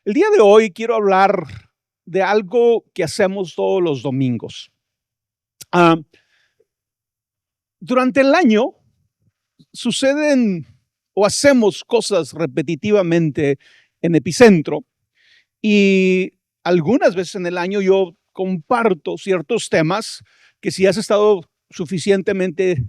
El día de hoy quiero hablar de algo que hacemos todos los domingos. Ah, durante el año suceden o hacemos cosas repetitivamente en Epicentro y algunas veces en el año yo comparto ciertos temas que si has estado suficientemente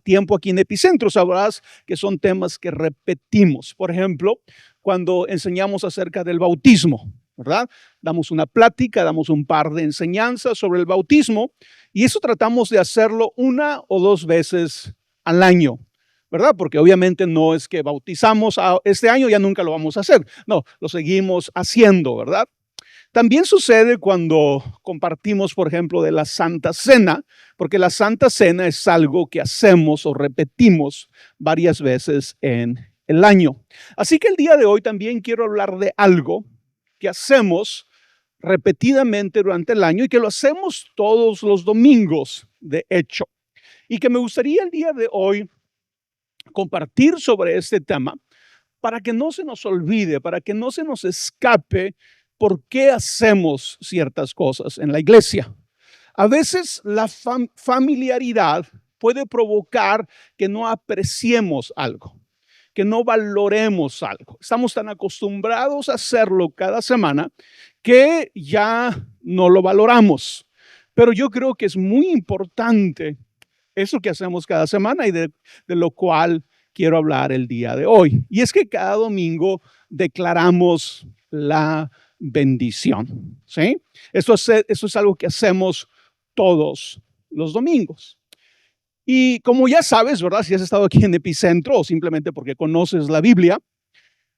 tiempo aquí en Epicentro sabrás que son temas que repetimos. Por ejemplo, cuando enseñamos acerca del bautismo, ¿verdad? Damos una plática, damos un par de enseñanzas sobre el bautismo y eso tratamos de hacerlo una o dos veces al año, ¿verdad? Porque obviamente no es que bautizamos este año, ya nunca lo vamos a hacer. No, lo seguimos haciendo, ¿verdad? También sucede cuando compartimos, por ejemplo, de la Santa Cena, porque la Santa Cena es algo que hacemos o repetimos varias veces en el año. Así que el día de hoy también quiero hablar de algo que hacemos repetidamente durante el año y que lo hacemos todos los domingos, de hecho. Y que me gustaría el día de hoy compartir sobre este tema para que no se nos olvide, para que no se nos escape por qué hacemos ciertas cosas en la iglesia. A veces la familiaridad puede provocar que no apreciemos algo, que no valoremos algo. Estamos tan acostumbrados a hacerlo cada semana que ya no lo valoramos. Pero yo creo que es muy importante eso que hacemos cada semana y de lo cual quiero hablar el día de hoy. Y es que cada domingo declaramos la bendición, ¿sí? Eso es algo que hacemos todos los domingos. Y como ya sabes, ¿verdad? Si has estado aquí en Epicentro o simplemente porque conoces la Biblia,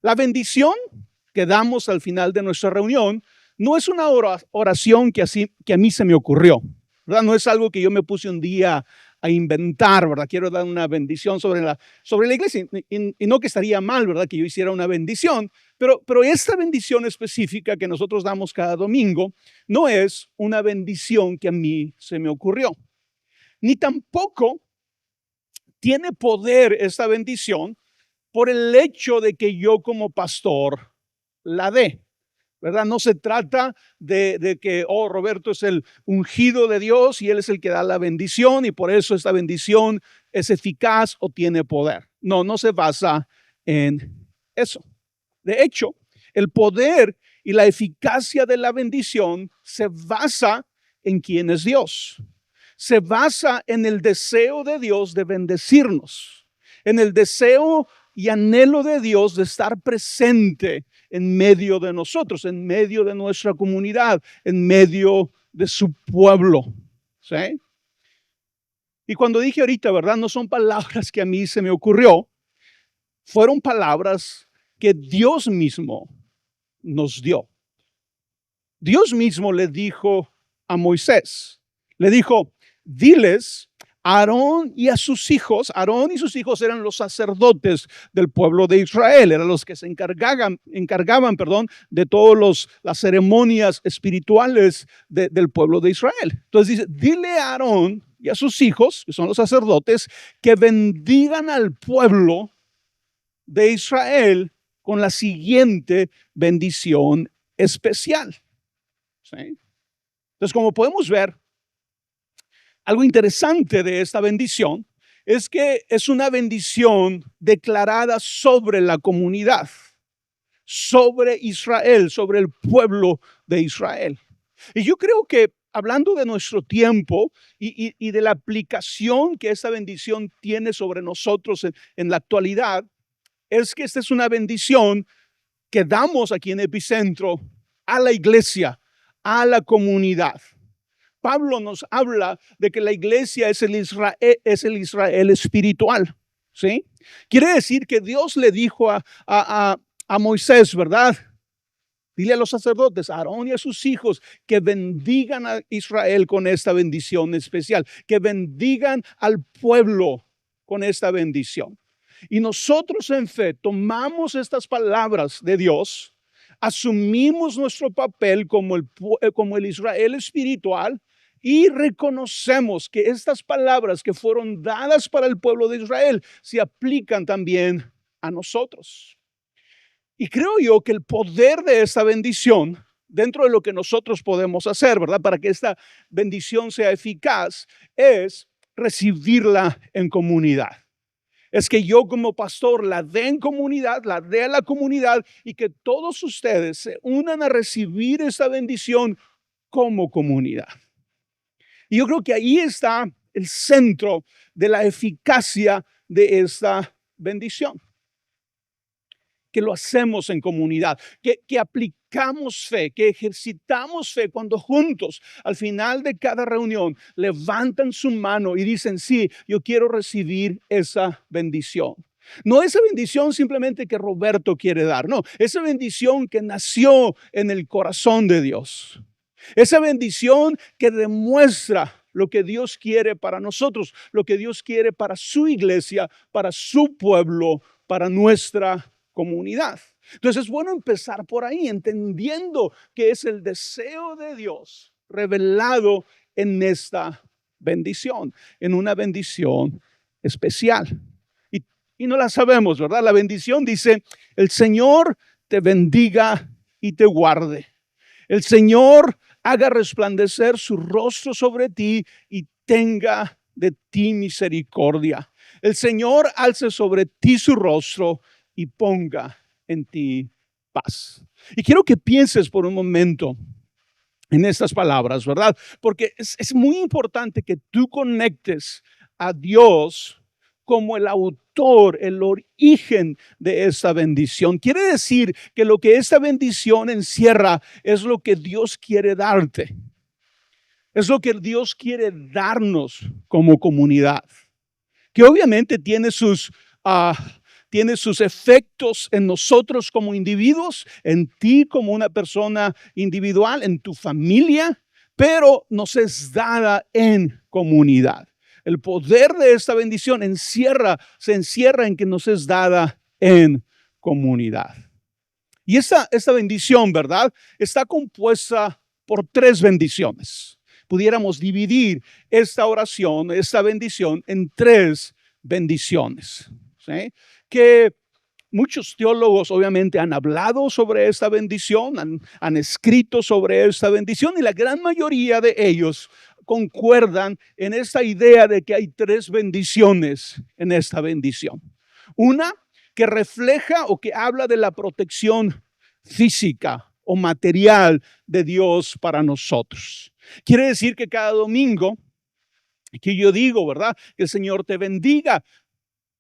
la bendición que damos al final de nuestra reunión no es una oración que a mí se me ocurrió, ¿verdad? No es algo que yo me puse un día a inventar, ¿verdad? Quiero dar una bendición sobre la iglesia y no que estaría mal, ¿verdad? Que yo hiciera una bendición, pero esta bendición específica que nosotros damos cada domingo no es una bendición que a mí se me ocurrió, ni tampoco tiene poder esta bendición por el hecho de que yo como pastor la dé, ¿verdad? No se trata de que, Roberto es el ungido de Dios y él es el que da la bendición y por eso esta bendición es eficaz o tiene poder. No, no se basa en eso. De hecho, el poder y la eficacia de la bendición se basa en quién es Dios. Se basa en el deseo de Dios de bendecirnos, en el deseo y anhelo de Dios de estar presente en medio de nosotros, en medio de nuestra comunidad, en medio de su pueblo. ¿Sí? Y cuando dije ahorita, ¿verdad? No son palabras que a mí se me ocurrió, fueron palabras que Dios mismo nos dio. Dios mismo le dijo a Moisés, le dijo, diles a Aarón y a sus hijos. Aarón y sus hijos eran los sacerdotes del pueblo de Israel, eran los que se encargaban, de todas las ceremonias espirituales del pueblo de Israel. Entonces dice, dile a Aarón y a sus hijos, que son los sacerdotes, que bendigan al pueblo de Israel con la siguiente bendición especial. ¿Sí? Entonces, como podemos ver, algo interesante de esta bendición es que es una bendición declarada sobre la comunidad, sobre Israel, sobre el pueblo de Israel. Y yo creo que hablando de nuestro tiempo y de la aplicación que esta bendición tiene sobre nosotros en la actualidad, es que esta es una bendición que damos aquí en Epicentro a la iglesia, a la comunidad. Pablo nos habla de que la iglesia es el Israel espiritual, ¿sí? Quiere decir que Dios le dijo a Moisés, ¿verdad? Dile a los sacerdotes, a Aarón y a sus hijos, que bendigan a Israel con esta bendición especial, que bendigan al pueblo con esta bendición. Y nosotros en fe tomamos estas palabras de Dios, asumimos nuestro papel como el Israel espiritual y reconocemos que estas palabras que fueron dadas para el pueblo de Israel se aplican también a nosotros. Y creo yo que el poder de esta bendición, dentro de lo que nosotros podemos hacer, ¿verdad? Para que esta bendición sea eficaz, es recibirla en comunidad. Es que yo como pastor la dé en comunidad, la dé a la comunidad y que todos ustedes se unan a recibir esta bendición como comunidad. Y yo creo que ahí está el centro de la eficacia de esta bendición. Que lo hacemos en comunidad, que aplicamos fe, que ejercitamos fe cuando juntos al final de cada reunión levantan su mano y dicen, sí, yo quiero recibir esa bendición. No esa bendición simplemente que Roberto quiere dar, no, esa bendición que nació en el corazón de Dios. Esa bendición que demuestra lo que Dios quiere para nosotros, lo que Dios quiere para su iglesia, para su pueblo, para nuestra comunidad. Entonces es bueno empezar por ahí, entendiendo que es el deseo de Dios revelado en esta bendición, en una bendición especial. Y no la sabemos, ¿verdad? La bendición dice, el Señor te bendiga y te guarde. El Señor haga resplandecer su rostro sobre ti y tenga de ti misericordia. El Señor alce sobre ti su rostro y ponga en ti paz. Y quiero que pienses por un momento en estas palabras, ¿verdad? Porque es muy importante que tú conectes a Dios como el autor, el origen de esta bendición. Quiere decir que lo que esta bendición encierra es lo que Dios quiere darte. Es lo que Dios quiere darnos como comunidad. Que obviamente tiene sus efectos en nosotros como individuos, en ti como una persona individual, en tu familia, pero nos es dada en comunidad. El poder de esta bendición se encierra en que nos es dada en comunidad. Y esta bendición, ¿verdad? Está compuesta por 3 bendiciones. Pudiéramos dividir esta oración, esta bendición, en 3 bendiciones. ¿Sí? Que muchos teólogos obviamente han hablado sobre esta bendición, han escrito sobre esta bendición y la gran mayoría de ellos concuerdan en esta idea de que hay 3 bendiciones en esta bendición. Una que refleja o que habla de la protección física o material de Dios para nosotros. Quiere decir que cada domingo que yo digo, ¿verdad? Que el Señor te bendiga.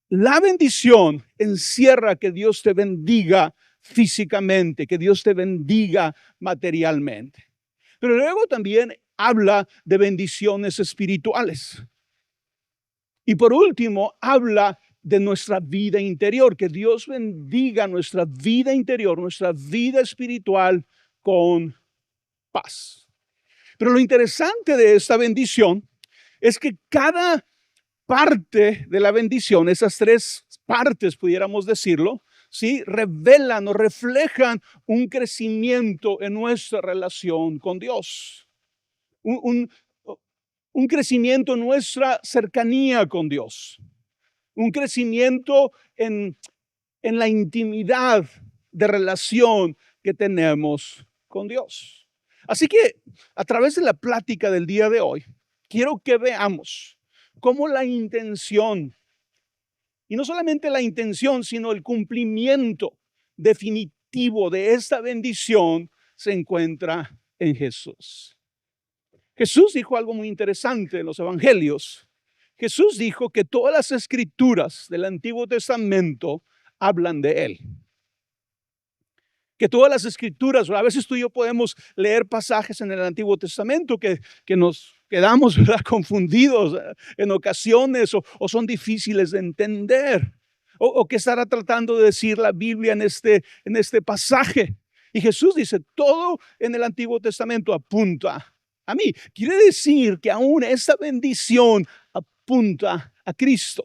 La bendición encierra que Dios te bendiga físicamente, que Dios te bendiga materialmente. Pero luego también habla de bendiciones espirituales. Y por último, habla de nuestra vida interior, que Dios bendiga nuestra vida interior, nuestra vida espiritual con paz. Pero lo interesante de esta bendición es que cada parte de la bendición, esas 3 partes, pudiéramos decirlo, ¿sí? Revelan o reflejan un crecimiento en nuestra relación con Dios. Un crecimiento en nuestra cercanía con Dios. Un crecimiento en la intimidad de relación que tenemos con Dios. Así que a través de la plática del día de hoy, quiero que veamos cómo la intención, y no solamente la intención, sino el cumplimiento definitivo de esta bendición se encuentra en Jesús. Jesús dijo algo muy interesante en los evangelios. Jesús dijo que todas las escrituras del Antiguo Testamento hablan de Él. Que todas las escrituras, a veces tú y yo podemos leer pasajes en el Antiguo Testamento que nos quedamos, ¿verdad?, confundidos en ocasiones o son difíciles de entender. O que estará tratando de decir la Biblia en este pasaje. Y Jesús dice, todo en el Antiguo Testamento apunta a mí. Quiere decir que aún esta bendición apunta a Cristo.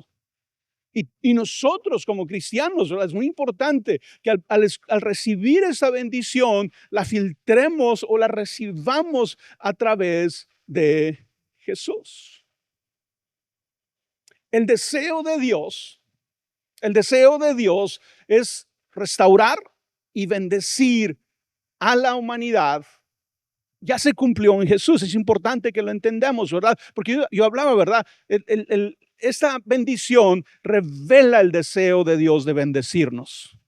Y nosotros como cristianos, ¿verdad?, es muy importante que al recibir esa bendición, la filtremos o la recibamos a través de Jesús. El deseo de Dios es restaurar, y bendecir a la humanidad ya se cumplió en Jesús. Es importante que lo entendamos, ¿verdad? Porque yo hablaba, ¿verdad? Esta bendición revela el deseo de Dios de bendecirnos.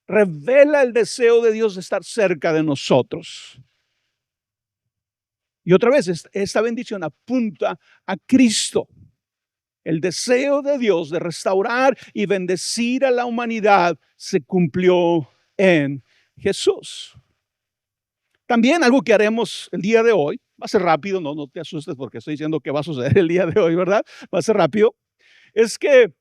Revela el deseo de Dios de estar cerca de nosotros. Y otra vez, esta bendición apunta a Cristo. El deseo de Dios de restaurar y bendecir a la humanidad se cumplió en Jesús. También algo que haremos el día de hoy, va a ser rápido, no te asustes porque estoy diciendo que va a suceder el día de hoy, ¿verdad? Va a ser rápido. Es que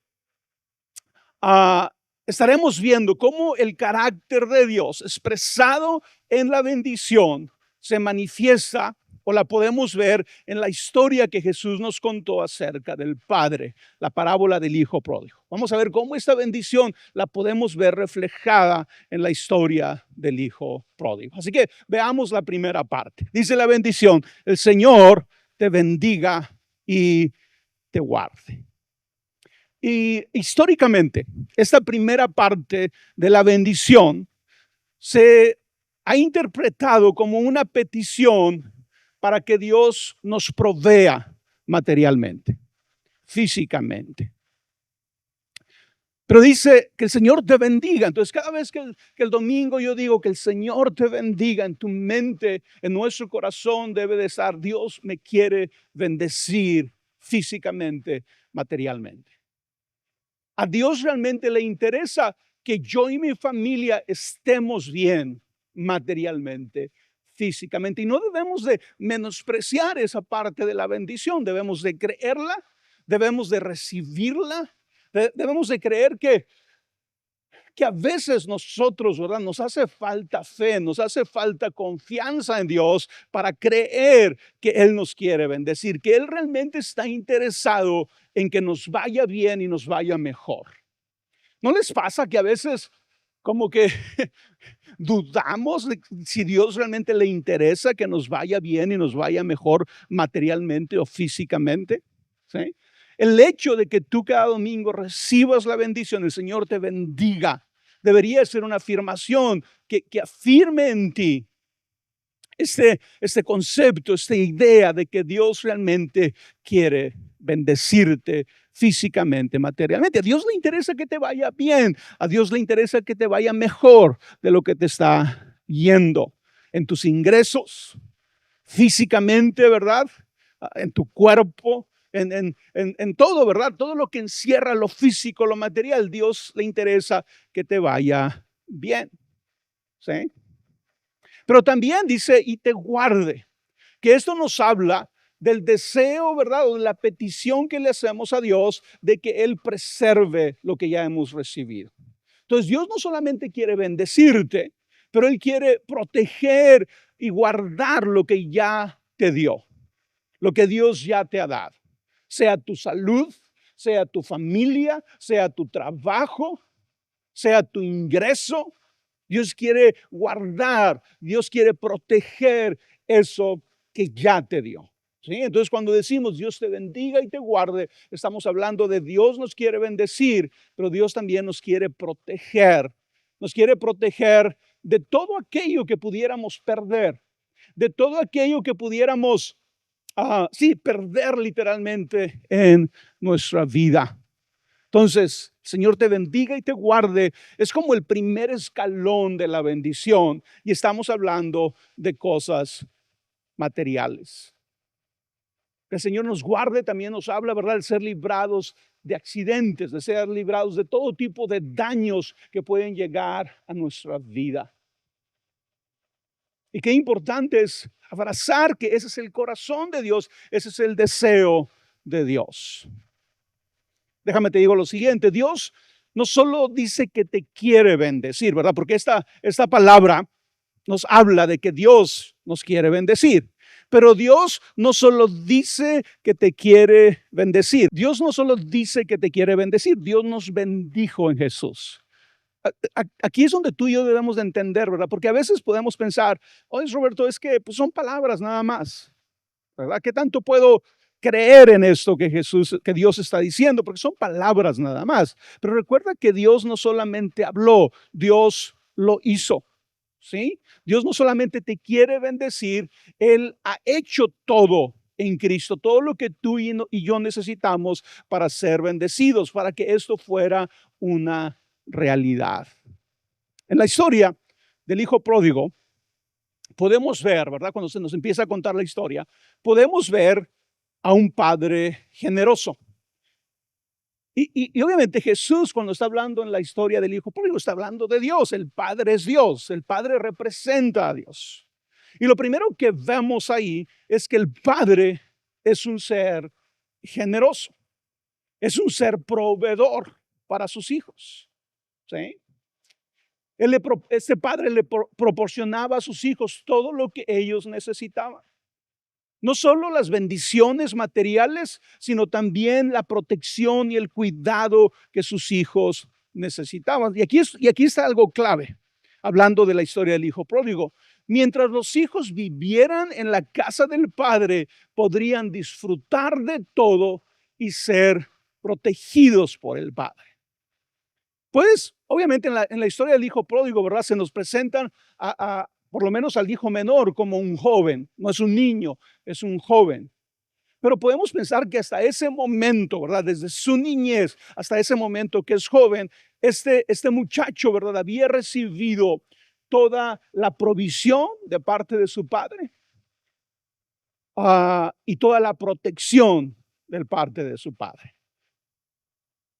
estaremos viendo cómo el carácter de Dios expresado en la bendición se manifiesta o la podemos ver en la historia que Jesús nos contó acerca del Padre, la parábola del Hijo Pródigo. Vamos a ver cómo esta bendición la podemos ver reflejada en la historia del Hijo Pródigo. Así que veamos la primera parte. Dice la bendición: el Señor te bendiga y te guarde. Y históricamente, esta primera parte de la bendición se ha interpretado como una petición para que Dios nos provea materialmente, físicamente. Pero dice que el Señor te bendiga. Entonces, cada vez que el domingo yo digo que el Señor te bendiga, en tu mente, en nuestro corazón debe de estar: Dios me quiere bendecir físicamente, materialmente. A Dios realmente le interesa que yo y mi familia estemos bien materialmente, físicamente. Y no debemos de menospreciar esa parte de la bendición. Debemos de creerla, debemos de recibirla, debemos de creer que a veces nosotros, ¿verdad? Nos hace falta fe, nos hace falta confianza en Dios para creer que Él nos quiere bendecir, que Él realmente está interesado en que nos vaya bien y nos vaya mejor. ¿No les pasa que a veces como que dudamos de si Dios realmente le interesa que nos vaya bien y nos vaya mejor materialmente o físicamente? ¿Sí? El hecho de que tú cada domingo recibas la bendición, el Señor te bendiga, debería ser una afirmación que afirme en ti este concepto, esta idea de que Dios realmente quiere bendecirte físicamente, materialmente. A Dios le interesa que te vaya bien, a Dios le interesa que te vaya mejor de lo que te está yendo en tus ingresos, físicamente, ¿verdad? En tu cuerpo, en todo, ¿verdad? Todo lo que encierra lo físico, lo material, Dios le interesa que te vaya bien, ¿sí? Pero también dice: y te guarde, que esto nos habla del deseo, ¿verdad? O de la petición que le hacemos a Dios de que Él preserve lo que ya hemos recibido. Entonces, Dios no solamente quiere bendecirte, pero Él quiere proteger y guardar lo que ya te dio, lo que Dios ya te ha dado, sea tu salud, sea tu familia, sea tu trabajo, sea tu ingreso. Dios quiere guardar, Dios quiere proteger eso que ya te dio. ¿Sí? Entonces, cuando decimos Dios te bendiga y te guarde, estamos hablando de Dios nos quiere bendecir, pero Dios también nos quiere proteger. Nos quiere proteger de todo aquello que pudiéramos perder, de todo aquello que pudiéramos, perder literalmente en nuestra vida. Entonces, Señor te bendiga y te guarde. Es como el primer escalón de la bendición y estamos hablando de cosas materiales. Que el Señor nos guarde también nos habla, ¿verdad?, de ser librados de accidentes, de ser librados de todo tipo de daños que pueden llegar a nuestra vida. Y qué importante es abrazar que ese es el corazón de Dios, ese es el deseo de Dios. Déjame te digo lo siguiente: Dios no solo dice que te quiere bendecir, ¿verdad? Porque esta palabra nos habla de que Dios nos quiere bendecir. Pero Dios no solo dice que te quiere bendecir. Dios no solo dice que te quiere bendecir. Dios nos bendijo en Jesús. Aquí es donde tú y yo debemos de entender, ¿verdad? Porque a veces podemos pensar: oye, Roberto, es que pues, son palabras nada más, ¿verdad? ¿Qué tanto puedo creer en esto que Dios está diciendo? Porque son palabras nada más. Pero recuerda que Dios no solamente habló, Dios lo hizo. ¿Sí? Dios no solamente te quiere bendecir, Él ha hecho todo en Cristo, todo lo que tú y yo necesitamos para ser bendecidos, para que esto fuera una realidad. En la historia del hijo pródigo, podemos ver, ¿verdad? Cuando se nos empieza a contar la historia, podemos ver a un padre generoso. Y obviamente Jesús, cuando está hablando en la historia del hijo pródigo, está hablando de Dios. El Padre es Dios, el Padre representa a Dios. Y lo primero que vemos ahí es que el Padre es un ser generoso, es un ser proveedor para sus hijos. ¿Sí? Este padre le proporcionaba a sus hijos todo lo que ellos necesitaban. No solo las bendiciones materiales, sino también la protección y el cuidado que sus hijos necesitaban. Y aquí está algo clave, hablando de la historia del hijo pródigo. Mientras los hijos vivieran en la casa del padre, podrían disfrutar de todo y ser protegidos por el padre. Pues, obviamente en la historia del hijo pródigo, ¿verdad? Se nos presentan por lo menos al hijo menor como un joven, no es un niño, es un joven. Pero podemos pensar que hasta ese momento, ¿verdad? Desde su niñez hasta ese momento que es joven, este muchacho, ¿verdad? Había recibido toda la provisión de parte de su padre y toda la protección de parte de su padre.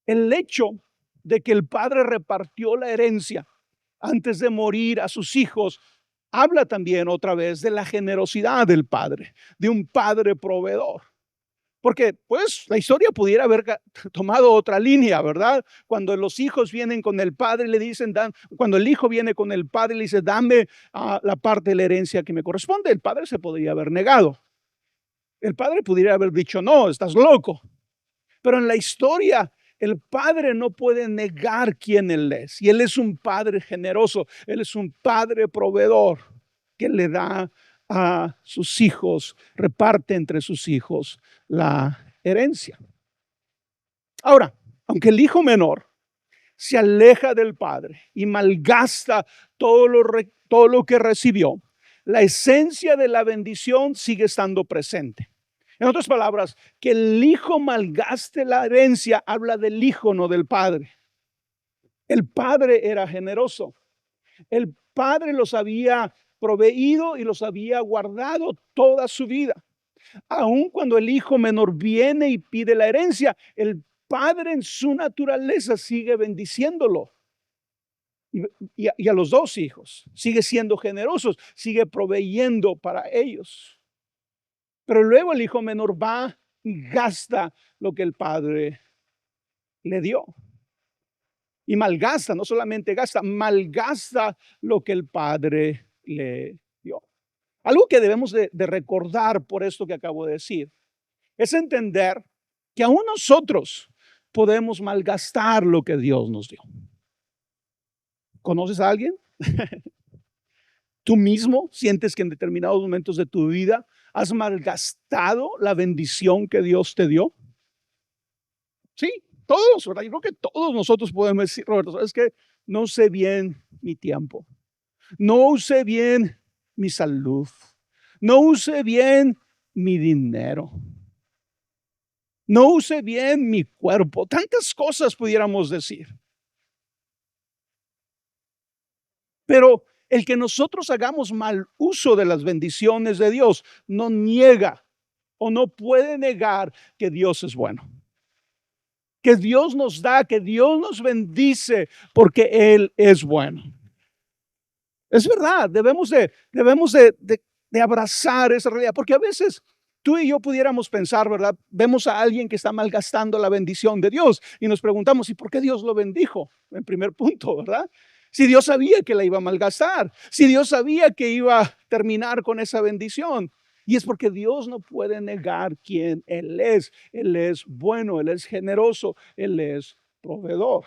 El hecho de que el padre repartió la herencia antes de morir a sus hijos habla también otra vez de la generosidad del padre, de un padre proveedor. Porque pues la historia pudiera haber tomado otra línea, ¿verdad? Cuando los hijos vienen con el padre, le dicen, cuando el hijo viene con el padre y le dice, dame la parte de la herencia que me corresponde, el padre se podría haber negado. El padre pudiera haber dicho, no, estás loco. Pero en la historia, el padre no puede negar quién él es. Y él es un padre generoso, él es un padre proveedor que le da a sus hijos, reparte entre sus hijos la herencia. Ahora, aunque el hijo menor se aleja del padre y malgasta todo lo que recibió, la esencia de la bendición sigue estando presente. En otras palabras, que el hijo malgaste la herencia habla del hijo, no del padre. El padre era generoso. El padre los había proveído y los había guardado toda su vida. Aun cuando el hijo menor viene y pide la herencia, el padre en su naturaleza sigue bendiciéndolo. Y a los dos hijos, sigue siendo generoso, sigue proveyendo para ellos. Pero luego el hijo menor va y gasta lo que el padre le dio. Y malgasta, no solamente gasta, malgasta lo que el padre le dio. Algo que debemos de recordar por esto que acabo de decir, es entender que aún nosotros podemos malgastar lo que Dios nos dio. ¿Conoces a alguien? ¿Tú mismo sientes que en determinados momentos de tu vida has malgastado la bendición que Dios te dio? Sí, todos, ¿verdad? Yo creo que todos nosotros podemos decir, Roberto, ¿sabes qué? No usé bien mi tiempo. No usé bien mi salud. No usé bien mi dinero. No usé bien mi cuerpo. Tantas cosas pudiéramos decir. Pero el que nosotros hagamos mal uso de las bendiciones de Dios no niega o no puede negar que Dios es bueno. Que Dios nos da, que Dios nos bendice porque Él es bueno. Es verdad, debemos de abrazar esa realidad, porque a veces tú y yo pudiéramos pensar, ¿verdad? Vemos a alguien que está malgastando la bendición de Dios y nos preguntamos, ¿y por qué Dios lo bendijo? En primer punto, ¿verdad? Si Dios sabía que la iba a malgastar, si Dios sabía que iba a terminar con esa bendición. Y es porque Dios no puede negar quién Él es. Él es bueno, Él es generoso, Él es proveedor.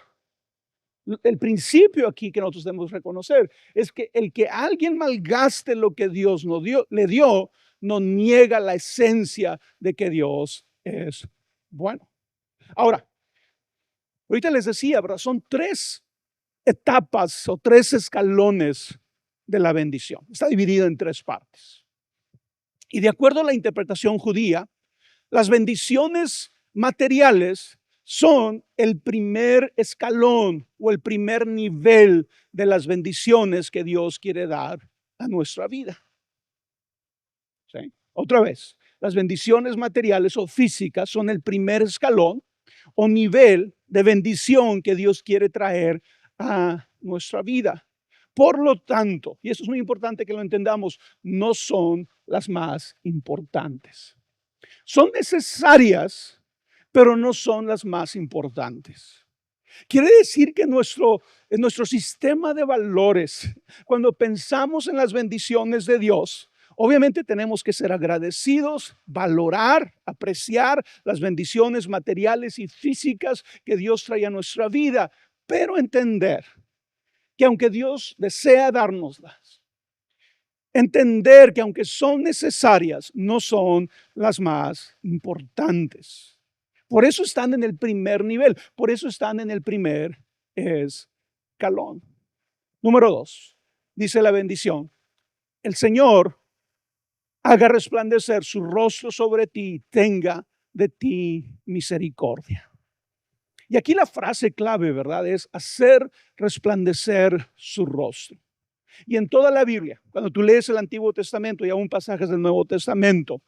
El principio aquí que nosotros debemos reconocer es que el que alguien malgaste lo que Dios le dio, no niega la esencia de que Dios es bueno. Ahora, ahorita les decía, ¿verdad? Son tres etapas o 3 escalones de la bendición. Está dividido en 3 partes. Y de acuerdo a la interpretación judía, las bendiciones materiales son el primer escalón o el primer nivel de las bendiciones que Dios quiere dar a nuestra vida. ¿Sí? Otra vez, las bendiciones materiales o físicas son el primer escalón o nivel de bendición que Dios quiere traer a nuestra vida. Por lo tanto, y eso es muy importante que lo entendamos, no son las más importantes. Son necesarias, pero no son las más importantes. Quiere decir que en nuestro sistema de valores, cuando pensamos en las bendiciones de Dios, obviamente tenemos que ser agradecidos, valorar, apreciar las bendiciones materiales y físicas que Dios trae a nuestra vida, pero entender que aunque Dios desea dárnoslas, entender que aunque son necesarias, no son las más importantes. Por eso están en el primer nivel, por eso están en el primer escalón. Número 2, dice la bendición: el Señor haga resplandecer su rostro sobre ti y tenga de ti misericordia. Y aquí la frase clave, ¿verdad?, es hacer resplandecer su rostro. Y en toda la Biblia, cuando tú lees el Antiguo Testamento y aún pasajes del Nuevo Testamento,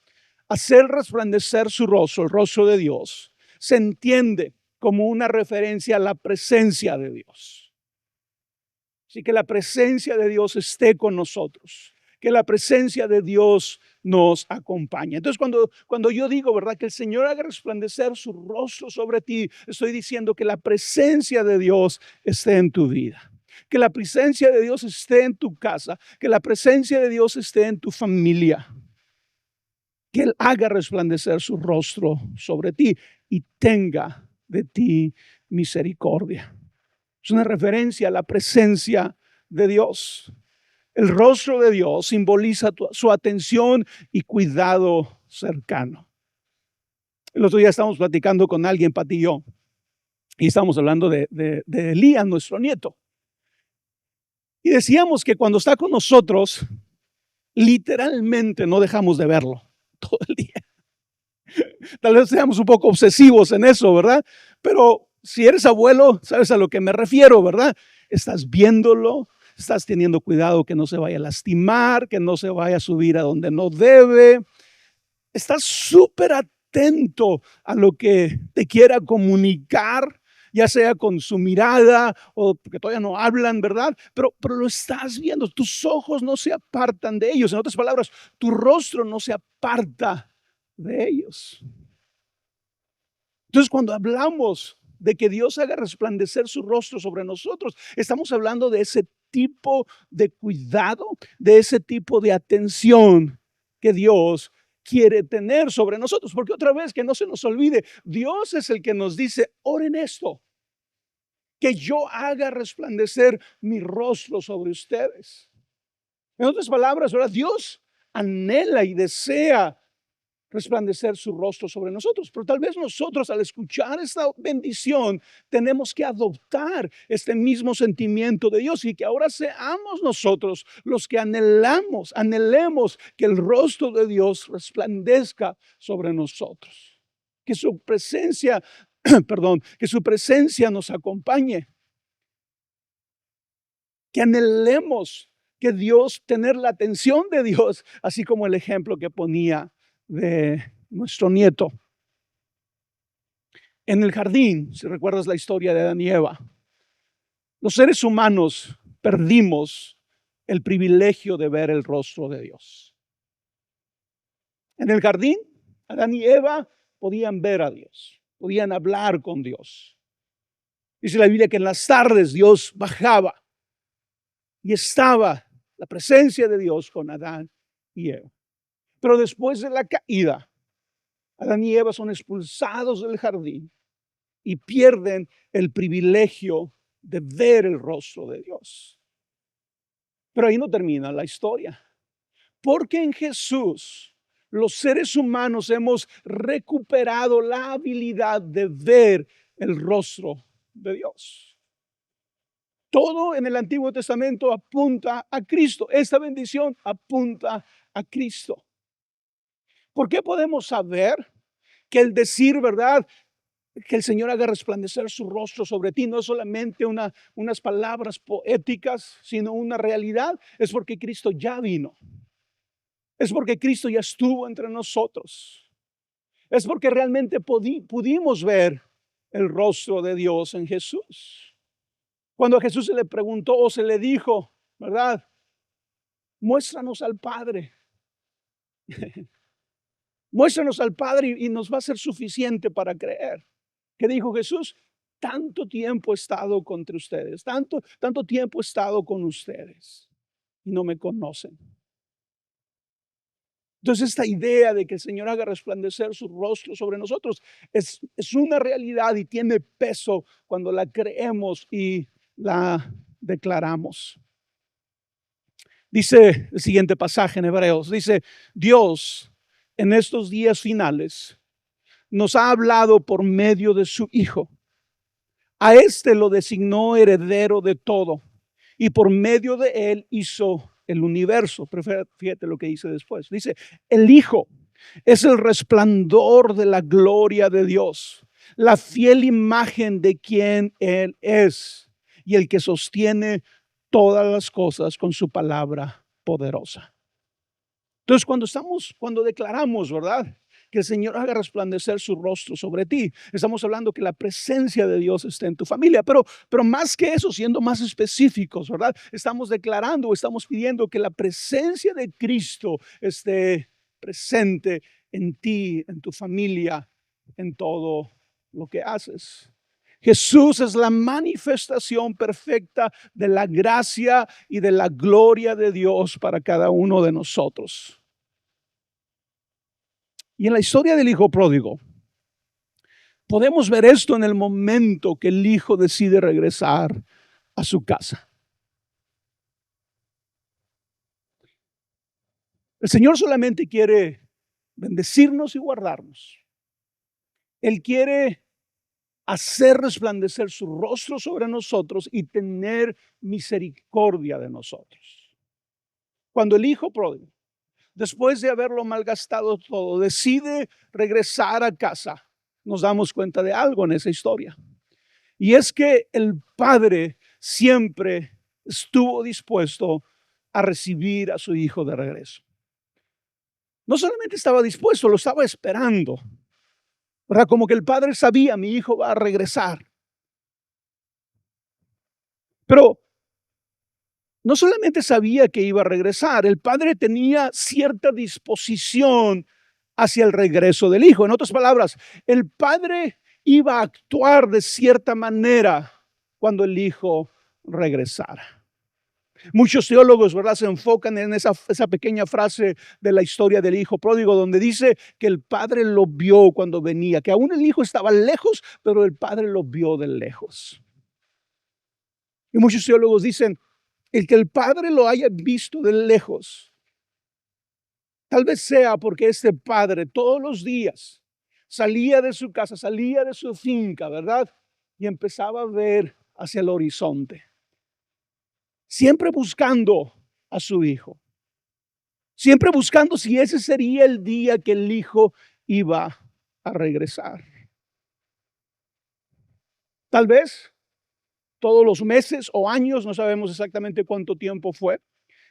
hacer resplandecer su rostro, el rostro de Dios, se entiende como una referencia a la presencia de Dios. Así que la presencia de Dios esté con nosotros, que la presencia de Dios nos acompañe. Entonces, cuando yo digo, ¿verdad?, que el Señor haga resplandecer su rostro sobre ti, estoy diciendo que la presencia de Dios esté en tu vida. Que la presencia de Dios esté en tu casa, que la presencia de Dios esté en tu familia, que Él haga resplandecer su rostro sobre ti y tenga de ti misericordia. Es una referencia a la presencia de Dios. El rostro de Dios simboliza su atención y cuidado cercano. El otro día estábamos platicando con alguien, Pati y yo, y estábamos hablando de Elías, nuestro nieto. Y decíamos que cuando está con nosotros, literalmente no dejamos de verlo todo el día. Tal vez seamos un poco obsesivos en eso, ¿verdad? Pero si eres abuelo, sabes a lo que me refiero, ¿verdad? Estás viéndolo, estás teniendo cuidado que no se vaya a lastimar, que no se vaya a subir a donde no debe. Estás súper atento a lo que te quiera comunicar, ya sea con su mirada o porque todavía no hablan, ¿verdad? Pero lo estás viendo, tus ojos no se apartan de ellos. En otras palabras, tu rostro no se aparta de ellos. Entonces, cuando hablamos de que Dios haga resplandecer su rostro sobre nosotros, estamos hablando de ese tipo de cuidado, de ese tipo de atención que Dios quiere tener sobre nosotros. Porque otra vez, que no se nos olvide, Dios es el que nos dice: oren esto, que yo haga resplandecer mi rostro sobre ustedes. En otras palabras, ¿verdad?, Dios anhela y desea resplandecer su rostro sobre nosotros, pero tal vez nosotros, al escuchar esta bendición, tenemos que adoptar este mismo sentimiento de Dios y que ahora seamos nosotros los que anhelemos que el rostro de Dios resplandezca sobre nosotros, que su presencia que su presencia nos acompañe, que anhelemos que Dios, tener la atención de Dios, así como el ejemplo que ponía de nuestro nieto. En el jardín, si recuerdas la historia de Adán y Eva, los seres humanos perdimos el privilegio de ver el rostro de Dios. En el jardín, Adán y Eva podían ver a Dios, podían hablar con Dios. Dice la Biblia que en las tardes Dios bajaba y estaba la presencia de Dios con Adán y Eva. Pero después de la caída, Adán y Eva son expulsados del jardín y pierden el privilegio de ver el rostro de Dios. Pero ahí no termina la historia, porque en Jesús los seres humanos hemos recuperado la habilidad de ver el rostro de Dios. Todo en el Antiguo Testamento apunta a Cristo. Esta bendición apunta a Cristo. ¿Por qué podemos saber que el decir, verdad, que el Señor haga resplandecer su rostro sobre ti no es solamente unas palabras poéticas, sino una realidad? Es porque Cristo ya vino. Es porque Cristo ya estuvo entre nosotros. Es porque realmente pudimos ver el rostro de Dios en Jesús. Cuando a Jesús se le preguntó o se le dijo, ¿verdad? Muéstranos al Padre. Muéstranos al Padre y nos va a ser suficiente para creer. ¿Qué dijo Jesús? Tanto tiempo he estado contra ustedes, tanto tiempo he estado con ustedes y no me conocen. Entonces esta idea de que el Señor haga resplandecer su rostro sobre nosotros es una realidad y tiene peso cuando la creemos y la declaramos. Dice el siguiente pasaje en Hebreos, dice, Dios en estos días finales nos ha hablado por medio de su Hijo. A este lo designó heredero de todo y por medio de él hizo el universo. Pero fíjate lo que dice después. Dice, el Hijo es el resplandor de la gloria de Dios, la fiel imagen de quien Él es y el que sostiene todas las cosas con su palabra poderosa. Entonces, cuando declaramos, ¿verdad?, que el Señor haga resplandecer su rostro sobre ti, estamos hablando que la presencia de Dios está en tu familia, pero más que eso, siendo más específicos, ¿verdad?, estamos declarando, estamos pidiendo que la presencia de Cristo esté presente en ti, en tu familia, en todo lo que haces. Jesús es la manifestación perfecta de la gracia y de la gloria de Dios para cada uno de nosotros. Y en la historia del hijo pródigo, podemos ver esto en el momento que el hijo decide regresar a su casa. El Señor solamente quiere bendecirnos y guardarnos. Él quiere hacer resplandecer su rostro sobre nosotros y tener misericordia de nosotros. Cuando el hijo pródigo, después de haberlo malgastado todo, decide regresar a casa, nos damos cuenta de algo en esa historia. Y es que el padre siempre estuvo dispuesto a recibir a su hijo de regreso. No solamente estaba dispuesto, lo estaba esperando. ¿Verdad? Como que el padre sabía, mi hijo va a regresar. Pero no solamente sabía que iba a regresar, el padre tenía cierta disposición hacia el regreso del hijo. En otras palabras, el padre iba a actuar de cierta manera cuando el hijo regresara. Muchos teólogos, ¿verdad?, se enfocan en esa pequeña frase de la historia del hijo pródigo, donde dice que el padre lo vio cuando venía, que aún el hijo estaba lejos, pero el padre lo vio de lejos. Y muchos teólogos dicen, el que el padre lo haya visto de lejos, tal vez sea porque este padre todos los días salía de su casa, salía de su finca, ¿verdad?, y empezaba a ver hacia el horizonte, siempre buscando a su hijo, siempre buscando si ese sería el día que el hijo iba a regresar. Tal vez todos los meses o años, no sabemos exactamente cuánto tiempo fue,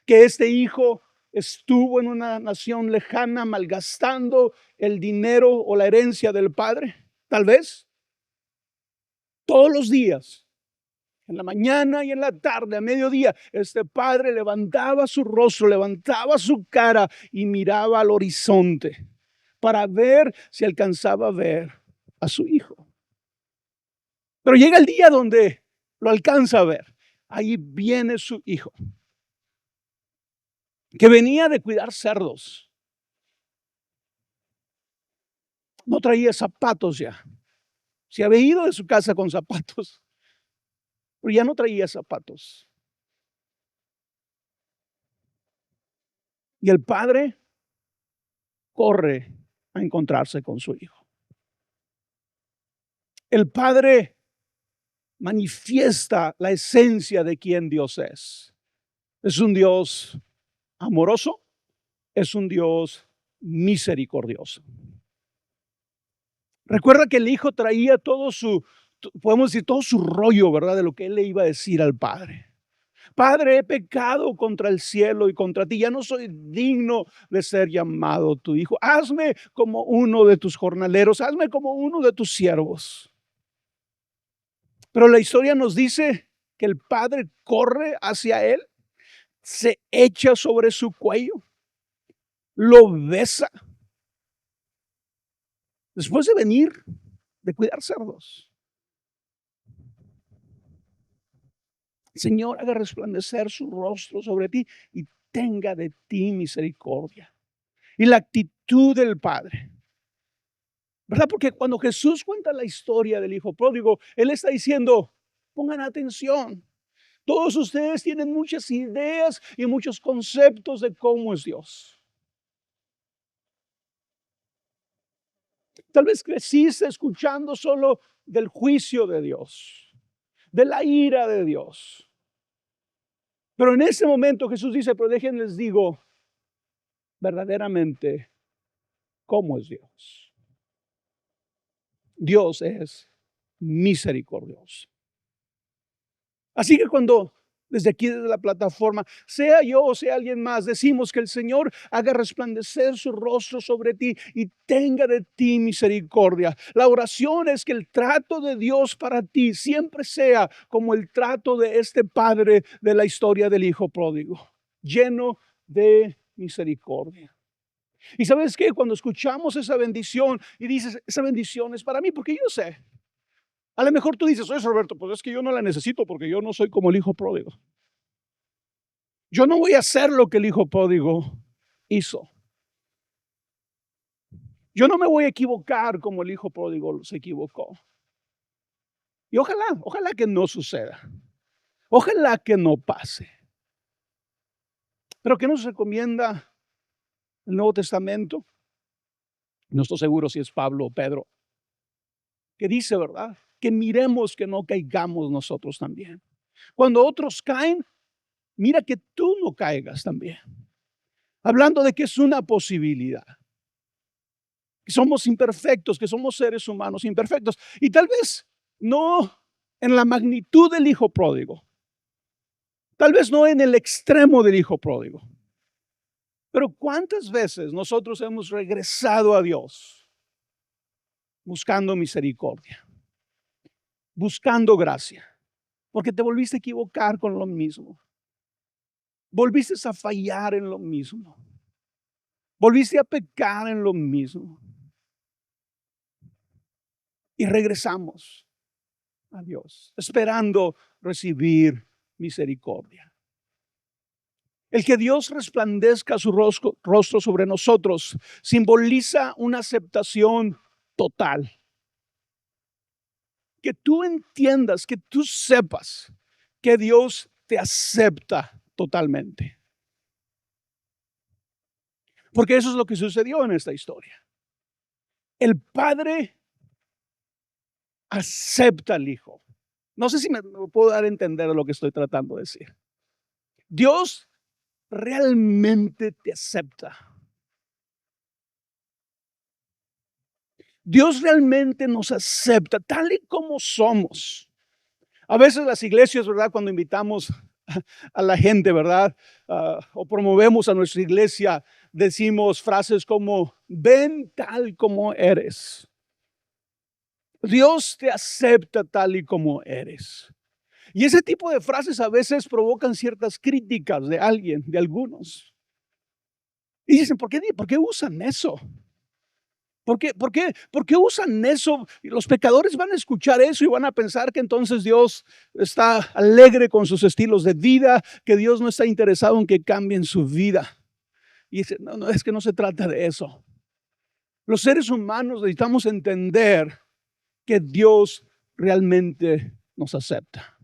que este hijo estuvo en una nación lejana malgastando el dinero o la herencia del padre. Tal vez todos los días, en la mañana y en la tarde, a mediodía, este padre levantaba su rostro, levantaba su cara y miraba al horizonte para ver si alcanzaba a ver a su hijo. Pero llega el día donde lo alcanza a ver. Ahí viene su hijo, que venía de cuidar cerdos. No traía zapatos ya. Se había ido de su casa con zapatos, pero ya no traía zapatos. Y el padre corre a encontrarse con su hijo. El padre manifiesta la esencia de quién Dios es. Es un Dios amoroso, es un Dios misericordioso. Recuerda que el hijo traía podemos decir, todo su rollo, ¿verdad? De lo que él le iba a decir al padre. Padre, he pecado contra el cielo y contra ti. Ya no soy digno de ser llamado tu hijo. Hazme como uno de tus jornaleros, hazme como uno de tus siervos. Pero la historia nos dice que el padre corre hacia él, se echa sobre su cuello, lo besa. Después de venir de cuidar cerdos. Señor, haga resplandecer su rostro sobre ti y tenga de ti misericordia. Y la actitud del padre, ¿verdad? Porque cuando Jesús cuenta la historia del hijo pródigo, él está diciendo, pongan atención. Todos ustedes tienen muchas ideas y muchos conceptos de cómo es Dios. Tal vez creciste escuchando solo del juicio de Dios, de la ira de Dios. Pero en ese momento Jesús dice, pero déjenles digo verdaderamente cómo es Dios. Dios es misericordioso. Así que cuando desde aquí, desde la plataforma, sea yo o sea alguien más, decimos que el Señor haga resplandecer su rostro sobre ti y tenga de ti misericordia. La oración es que el trato de Dios para ti siempre sea como el trato de este padre de la historia del hijo pródigo, lleno de misericordia. Y ¿sabes qué? Cuando escuchamos esa bendición y dices, esa bendición es para mí, porque yo sé. A lo mejor tú dices, oye Roberto, pues es que yo no la necesito porque yo no soy como el hijo pródigo. Yo no voy a hacer lo que el hijo pródigo hizo. Yo no me voy a equivocar como el hijo pródigo se equivocó. Y ojalá que no suceda. Ojalá que no pase. Pero ¿qué nos recomienda el Nuevo Testamento? No estoy seguro si es Pablo o Pedro. Que dice, ¿verdad? Que miremos que no caigamos nosotros también. Cuando otros caen, mira que tú no caigas también. Hablando de que es una posibilidad. Que somos imperfectos, que somos seres humanos imperfectos. Y tal vez no en la magnitud del hijo pródigo. Tal vez no en el extremo del hijo pródigo. Pero ¿cuántas veces nosotros hemos regresado a Dios buscando misericordia? Buscando gracia. Porque te volviste a equivocar con lo mismo. Volviste a fallar en lo mismo. Volviste a pecar en lo mismo. Y regresamos a Dios, esperando recibir misericordia. El que Dios resplandezca su rostro sobre nosotros simboliza una aceptación total. Que tú entiendas, que tú sepas que Dios te acepta totalmente. Porque eso es lo que sucedió en esta historia. El padre acepta al hijo. No sé si me puedo dar a entender lo que estoy tratando de decir. Dios realmente te acepta. Dios realmente nos acepta tal y como somos. A veces las iglesias, ¿verdad? Cuando invitamos a la gente, ¿verdad? O promovemos a nuestra iglesia, decimos frases como, ven tal como eres. Dios te acepta tal y como eres. Y ese tipo de frases a veces provocan ciertas críticas de alguien, de algunos. Y dicen, ¿por qué usan eso? ¿Por qué usan eso? Y los pecadores van a escuchar eso y van a pensar que entonces Dios está alegre con sus estilos de vida, que Dios no está interesado en que cambien su vida. Y dicen, no, es que no se trata de eso. Los seres humanos necesitamos entender que Dios realmente nos acepta.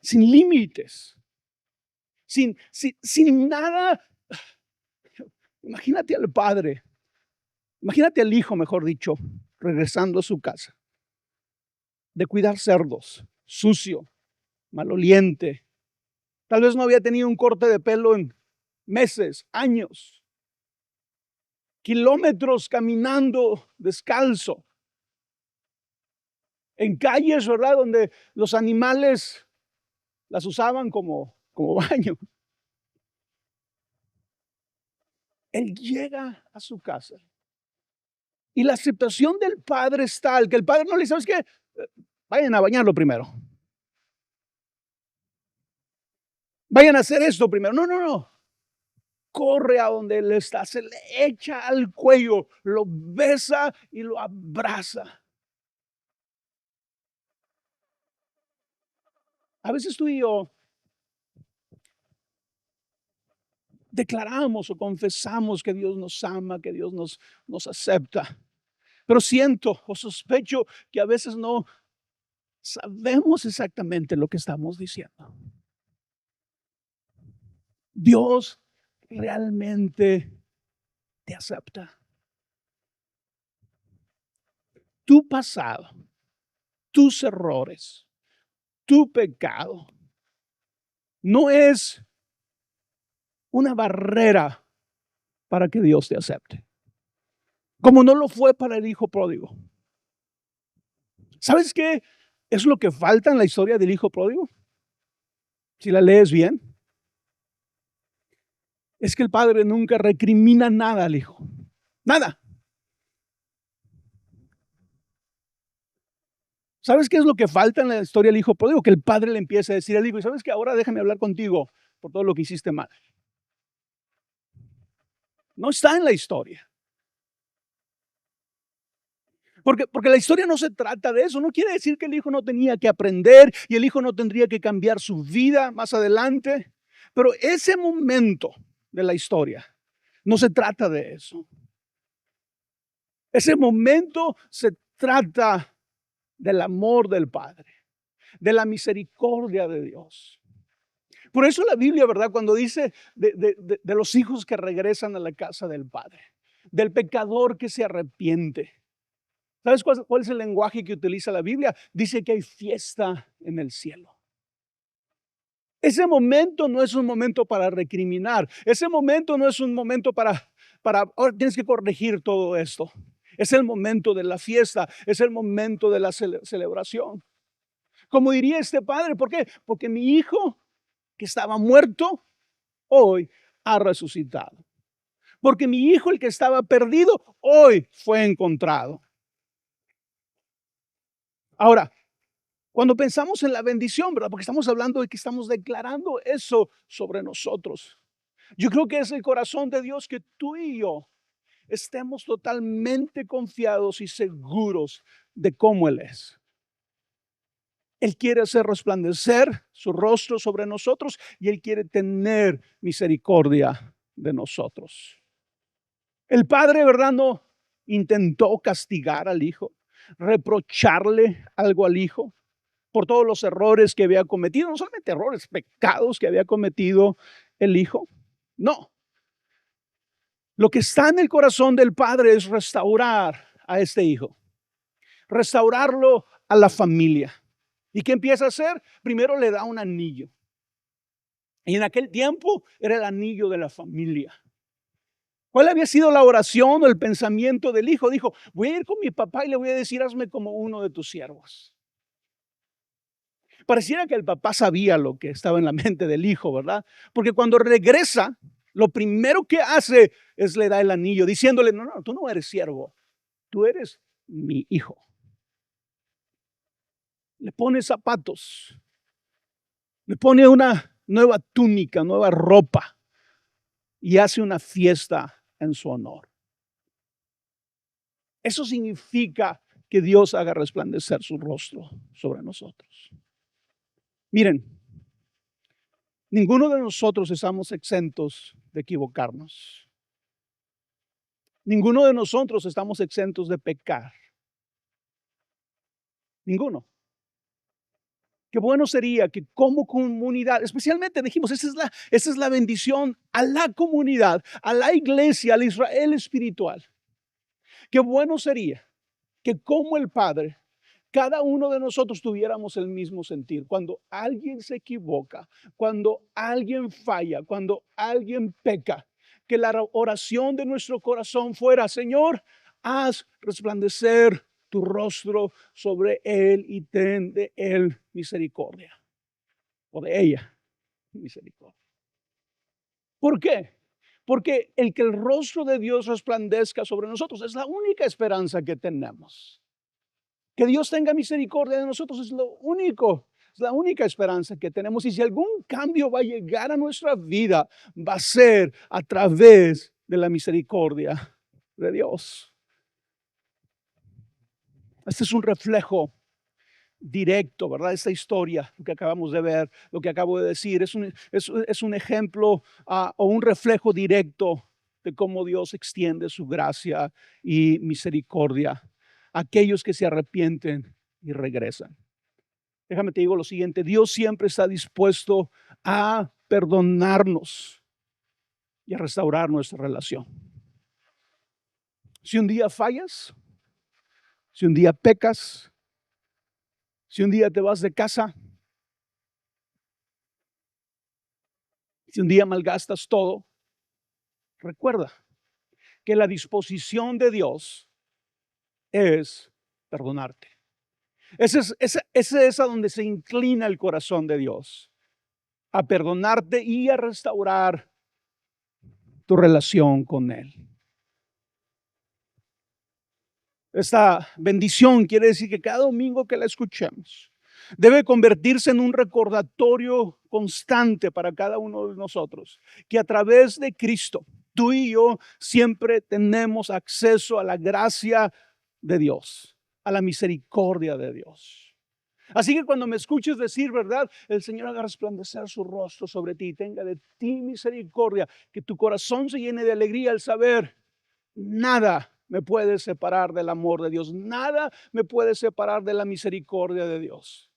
Sin límites. Sin nada. Imagínate al padre. Imagínate al hijo, mejor dicho, regresando a su casa. de cuidar cerdos, sucio, maloliente. Tal vez no había tenido un corte de pelo en meses, años, kilómetros caminando descalzo, en calles, ¿verdad?, donde los animales las usaban como baño. Él llega a su casa y la aceptación del padre es tal que el padre no le dice, ¿sabes qué? Vayan a bañarlo primero. Vayan a hacer esto primero. No, no, no. Corre a donde él está, se le echa al cuello, lo besa y lo abraza. A veces tú y yo declaramos o confesamos que Dios nos ama, que Dios nos acepta. Pero siento o sospecho que a veces no sabemos exactamente lo que estamos diciendo. Dios realmente te acepta. Tu pasado, tus errores, tu pecado no es una barrera para que Dios te acepte. Como no lo fue para el hijo pródigo. ¿Sabes qué es lo que falta en la historia del hijo pródigo? Si la lees bien, es que el padre nunca recrimina nada al hijo. Nada. ¿Sabes qué es lo que falta en la historia del hijo pródigo? Que el padre le empiece a decir al hijo, ¿sabes qué? Ahora déjame hablar contigo por todo lo que hiciste mal. No está en la historia. Porque la historia no se trata de eso. No quiere decir que el hijo no tenía que aprender y el hijo no tendría que cambiar su vida más adelante. Pero ese momento de la historia no se trata de eso. Ese momento se trata del amor del Padre, de la misericordia de Dios. Por eso la Biblia, ¿verdad?, cuando dice de los hijos que regresan a la casa del Padre, del pecador que se arrepiente. ¿Sabes cuál es el lenguaje que utiliza la Biblia? Dice que hay fiesta en el cielo. Ese momento no es un momento para recriminar. Ese momento no es un momento para ahora tienes que corregir todo esto. Es el momento de la fiesta, es el momento de la celebración. Como diría este padre, ¿por qué? Porque mi hijo que estaba muerto, hoy ha resucitado. Porque mi hijo, el que estaba perdido, hoy fue encontrado. Ahora, cuando pensamos en la bendición, ¿verdad? Porque estamos hablando de que estamos declarando eso sobre nosotros. Yo creo que es el corazón de Dios que tú y yo estemos totalmente confiados y seguros de cómo Él es. Él quiere hacer resplandecer su rostro sobre nosotros y Él quiere tener misericordia de nosotros. El padre, ¿verdad?, no intentó castigar al hijo, reprocharle algo al hijo por todos los errores que había cometido, no solamente errores, pecados que había cometido el hijo. No. Lo que está en el corazón del padre es restaurar a este hijo, restaurarlo a la familia. ¿Y qué empieza a hacer? Primero le da un anillo. Y en aquel tiempo era el anillo de la familia. ¿Cuál había sido la oración o el pensamiento del hijo? Dijo, voy a ir con mi papá y le voy a decir, hazme como uno de tus siervos. Pareciera que el papá sabía lo que estaba en la mente del hijo, ¿verdad? Porque cuando regresa, lo primero que hace es le da el anillo, diciéndole, no, tú no eres siervo, tú eres mi hijo. Le pone zapatos, le pone una nueva túnica, nueva ropa y hace una fiesta en su honor. Eso significa que Dios haga resplandecer su rostro sobre nosotros. Miren, ninguno de nosotros estamos exentos de equivocarnos. Ninguno de nosotros estamos exentos de pecar. Ninguno. Qué bueno sería que como comunidad, especialmente dijimos, esa es la bendición a la comunidad, a la iglesia, al Israel espiritual. Qué bueno sería que como el Padre cada uno de nosotros tuviéramos el mismo sentir. Cuando alguien se equivoca, cuando alguien falla, cuando alguien peca, que la oración de nuestro corazón fuera: Señor, haz resplandecer tu rostro sobre él y ten de él misericordia. O de ella misericordia. ¿Por qué? Porque el que el rostro de Dios resplandezca sobre nosotros es la única esperanza que tenemos. Que Dios tenga misericordia de nosotros es lo único, es la única esperanza que tenemos. Y si algún cambio va a llegar a nuestra vida, va a ser a través de la misericordia de Dios. Este es un reflejo directo, ¿verdad? Esta historia, lo que acabamos de ver, lo que acabo de decir, es un ejemplo o un reflejo directo de cómo Dios extiende su gracia y misericordia a aquellos que se arrepienten y regresan. Déjame te digo lo siguiente: Dios siempre está dispuesto a perdonarnos y a restaurar nuestra relación. Si un día fallas, si un día pecas, si un día te vas de casa, si un día malgastas todo, recuerda que la disposición de Dios es perdonarte. Ese es a donde se inclina el corazón de Dios, a perdonarte y a restaurar tu relación con Él. Esta bendición quiere decir que cada domingo que la escuchemos debe convertirse en un recordatorio constante para cada uno de nosotros, que a través de Cristo, tú y yo siempre tenemos acceso a la gracia de Dios, a la misericordia de Dios. Así que cuando me escuches decir, ¿verdad? El Señor haga resplandecer su rostro sobre ti, tenga de ti misericordia, que tu corazón se llene de alegría al saber: nada me puede separar del amor de Dios, nada me puede separar de la misericordia de Dios.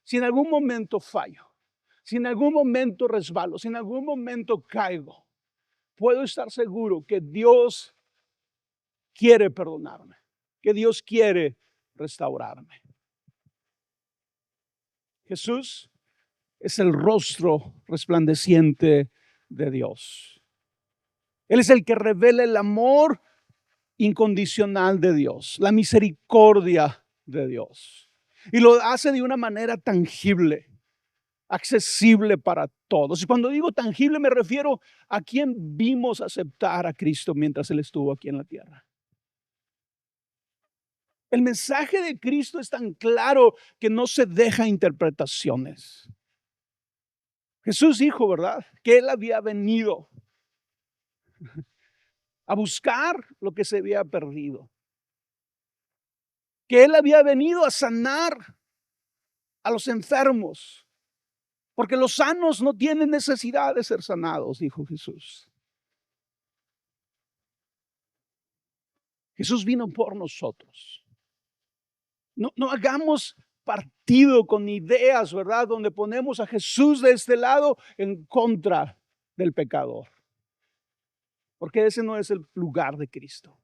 Si en algún momento fallo, si en algún momento resbalo, si en algún momento caigo, puedo estar seguro que Dios quiere perdonarme, que Dios quiere restaurarme. Jesús es el rostro resplandeciente de Dios. Él es el que revela el amor incondicional de Dios, la misericordia de Dios. Y lo hace de una manera tangible, accesible para todos. Y cuando digo tangible me refiero a quien vimos aceptar a Cristo mientras Él estuvo aquí en la tierra. El mensaje de Cristo es tan claro que no se deja interpretaciones. Jesús dijo, ¿verdad?, que Él había venido a buscar lo que se había perdido. Que Él había venido a sanar a los enfermos. Porque los sanos no tienen necesidad de ser sanados, dijo Jesús. Jesús vino por nosotros. No hagamos partido con ideas, ¿verdad?, donde ponemos a Jesús de este lado en contra del pecador. Porque ese no es el lugar de Cristo.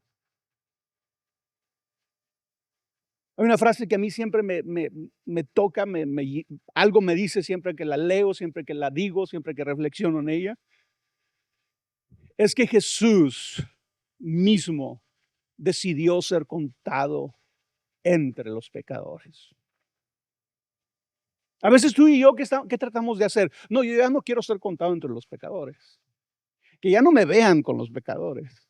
Hay una frase que a mí siempre me toca, algo me dice siempre que la leo, siempre que la digo, siempre que reflexiono en ella. Es que Jesús mismo decidió ser contado entre los pecadores. A veces tú y yo, ¿qué tratamos de hacer? No, yo ya no quiero ser contado entre los pecadores. Que ya no me vean con los pecadores.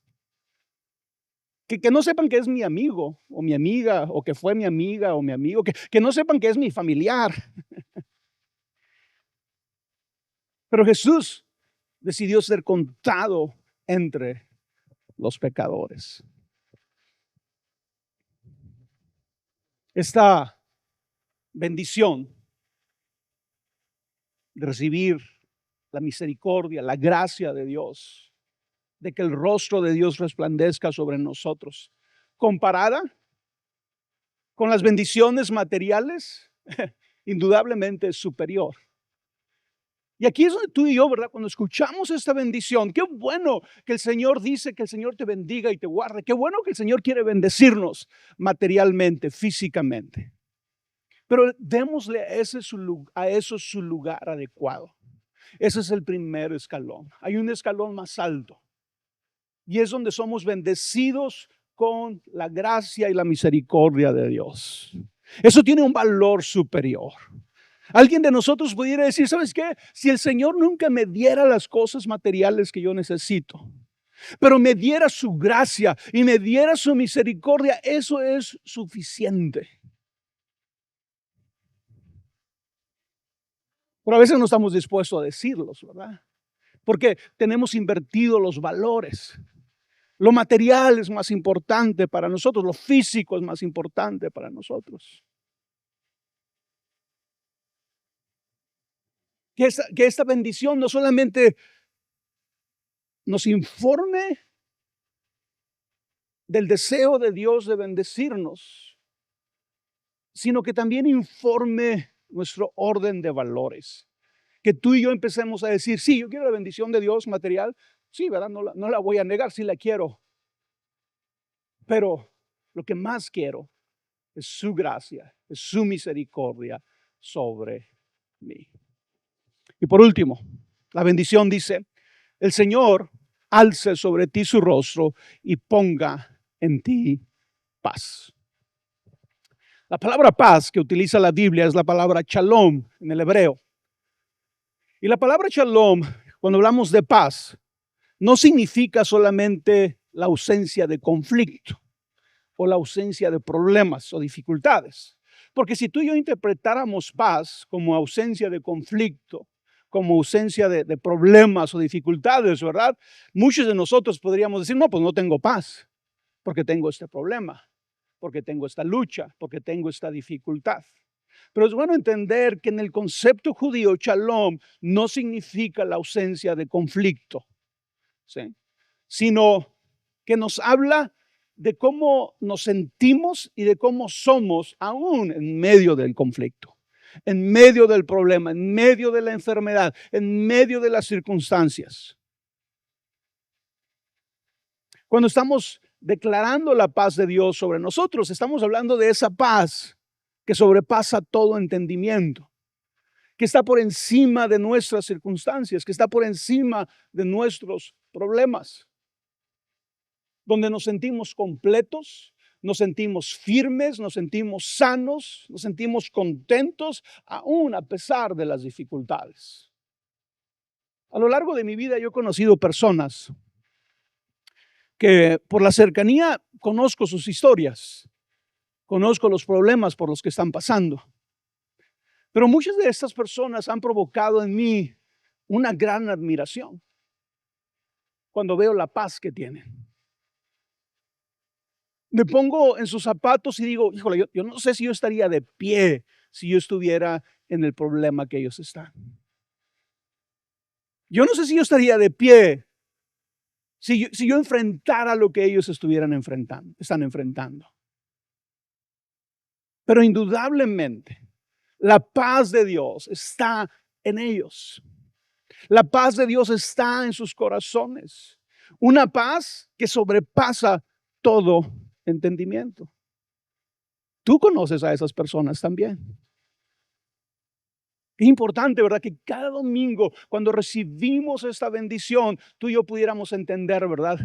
Que no sepan que es mi amigo o mi amiga, o que fue mi amiga o mi amigo. Que no sepan que es mi familiar. Pero Jesús decidió ser contado entre los pecadores. Esta bendición de recibir la misericordia, la gracia de Dios, de que el rostro de Dios resplandezca sobre nosotros, comparada con las bendiciones materiales, indudablemente es superior. Y aquí es donde tú y yo, ¿verdad?, cuando escuchamos esta bendición, qué bueno que el Señor dice que el Señor te bendiga y te guarde. Qué bueno que el Señor quiere bendecirnos materialmente, físicamente. Pero démosle a eso su lugar adecuado. Ese es el primer escalón. Hay un escalón más alto. Y es donde somos bendecidos con la gracia y la misericordia de Dios. Eso tiene un valor superior. Alguien de nosotros pudiera decir, ¿sabes qué? Si el Señor nunca me diera las cosas materiales que yo necesito, pero me diera su gracia y me diera su misericordia, eso es suficiente. Pero a veces no estamos dispuestos a decirlos, ¿verdad? Porque tenemos invertido los valores. Lo material es más importante para nosotros, lo físico es más importante para nosotros. Que esta bendición no solamente nos informe del deseo de Dios de bendecirnos, sino que también informe nuestro orden de valores. Que tú y yo empecemos a decir, sí, yo quiero la bendición de Dios material, sí, ¿verdad? No la voy a negar, sí la quiero. Pero lo que más quiero es su gracia, es su misericordia sobre mí. Y por último, la bendición dice, el Señor alce sobre ti su rostro y ponga en ti paz. La palabra paz que utiliza la Biblia es la palabra shalom en el hebreo. Y la palabra shalom, cuando hablamos de paz, no significa solamente la ausencia de conflicto o la ausencia de problemas o dificultades. Porque si tú y yo interpretáramos paz como ausencia de conflicto, como ausencia de problemas o dificultades, ¿verdad? Muchos de nosotros podríamos decir, no, pues no tengo paz, porque tengo este problema, porque tengo esta lucha, porque tengo esta dificultad. Pero es bueno entender que en el concepto judío, shalom no significa la ausencia de conflicto, ¿sí? Sino que nos habla de cómo nos sentimos y de cómo somos aún en medio del conflicto, en medio del problema, en medio de la enfermedad, en medio de las circunstancias. Cuando estamos declarando la paz de Dios sobre nosotros, estamos hablando de esa paz que sobrepasa todo entendimiento, que está por encima de nuestras circunstancias, que está por encima de nuestros problemas, donde nos sentimos completos, nos sentimos firmes, nos sentimos sanos, nos sentimos contentos, aún a pesar de las dificultades. A lo largo de mi vida yo he conocido personas que por la cercanía conozco sus historias, conozco los problemas por los que están pasando. Pero muchas de estas personas han provocado en mí una gran admiración cuando veo la paz que tienen. Me pongo en sus zapatos y digo, híjole, yo no sé si yo estaría de pie si yo estuviera en el problema que ellos están. Yo no sé si yo estaría de pie si yo enfrentara lo que ellos están enfrentando. Pero indudablemente, la paz de Dios está en ellos. La paz de Dios está en sus corazones. Una paz que sobrepasa todo entendimiento. Tú conoces a esas personas también. Es importante, ¿verdad? Que cada domingo, cuando recibimos esta bendición, tú y yo pudiéramos entender, ¿verdad?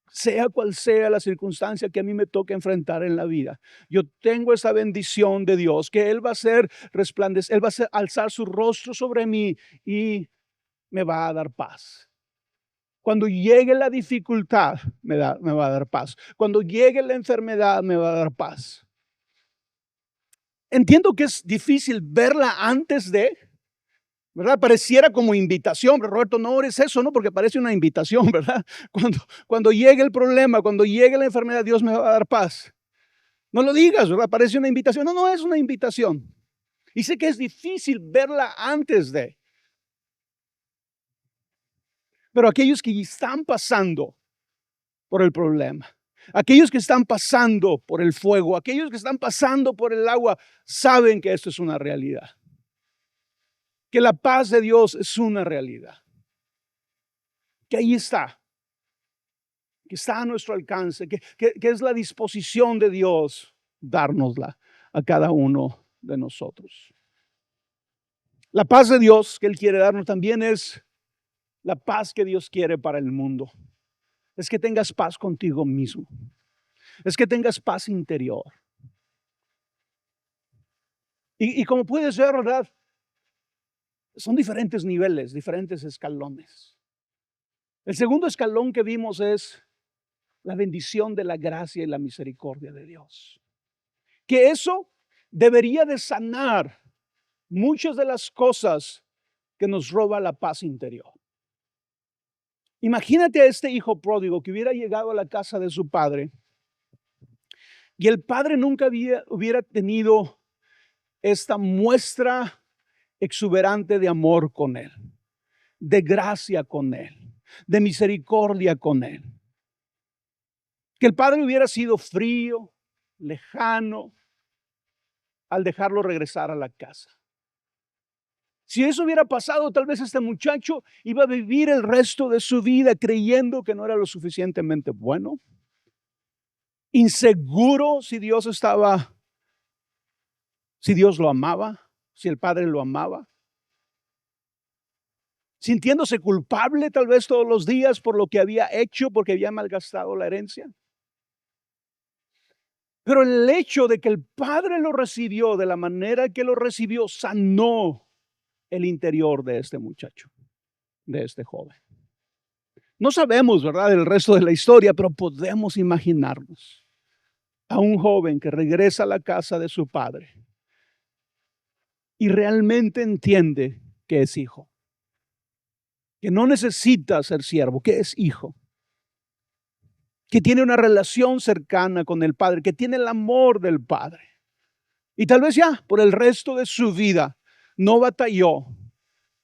Sea cual sea la circunstancia que a mí me toque enfrentar en la vida, yo tengo esa bendición de Dios, que Él va a hacer resplandecer, Él va a hacer alzar su rostro sobre mí y me va a dar paz. Cuando llegue la dificultad, me va a dar paz. Cuando llegue la enfermedad, me va a dar paz. Entiendo que es difícil verla antes de, ¿verdad? Pareciera como invitación, pero Roberto, no ores eso, ¿no? Porque parece una invitación, ¿verdad? Cuando llegue el problema, cuando llegue la enfermedad, Dios me va a dar paz. No lo digas, ¿verdad? Parece una invitación. No, no es una invitación. Y sé que es difícil verla antes de. Pero aquellos que están pasando por el problema, aquellos que están pasando por el fuego, aquellos que están pasando por el agua, saben que esto es una realidad. Que la paz de Dios es una realidad. Que ahí está. Que está a nuestro alcance. Que es la disposición de Dios dárnosla a cada uno de nosotros. La paz de Dios que Él quiere darnos también es la paz que Dios quiere para el mundo. Es que tengas paz contigo mismo. Es que tengas paz interior. Y como puedes ver, ¿verdad? Son diferentes niveles, diferentes escalones. El segundo escalón que vimos es la bendición de la gracia y la misericordia de Dios. Que eso debería de sanar muchas de las cosas que nos roba la paz interior. Imagínate a este hijo pródigo que hubiera llegado a la casa de su padre y el padre nunca hubiera tenido esta muestra exuberante de amor con él, de gracia con él, de misericordia con él. Que el padre hubiera sido frío, lejano, al dejarlo regresar a la casa. Si eso hubiera pasado, tal vez este muchacho iba a vivir el resto de su vida creyendo que no era lo suficientemente bueno, inseguro si Dios lo amaba, si el padre lo amaba, sintiéndose culpable tal vez todos los días por lo que había hecho, porque había malgastado la herencia. Pero el hecho de que el padre lo recibió de la manera que lo recibió sanó el interior de este muchacho, de este joven. No sabemos, ¿verdad?, el resto de la historia, pero podemos imaginarnos a un joven que regresa a la casa de su padre y realmente entiende que es hijo, que no necesita ser siervo, que es hijo, que tiene una relación cercana con el padre, que tiene el amor del padre. Y tal vez ya por el resto de su vida no batalló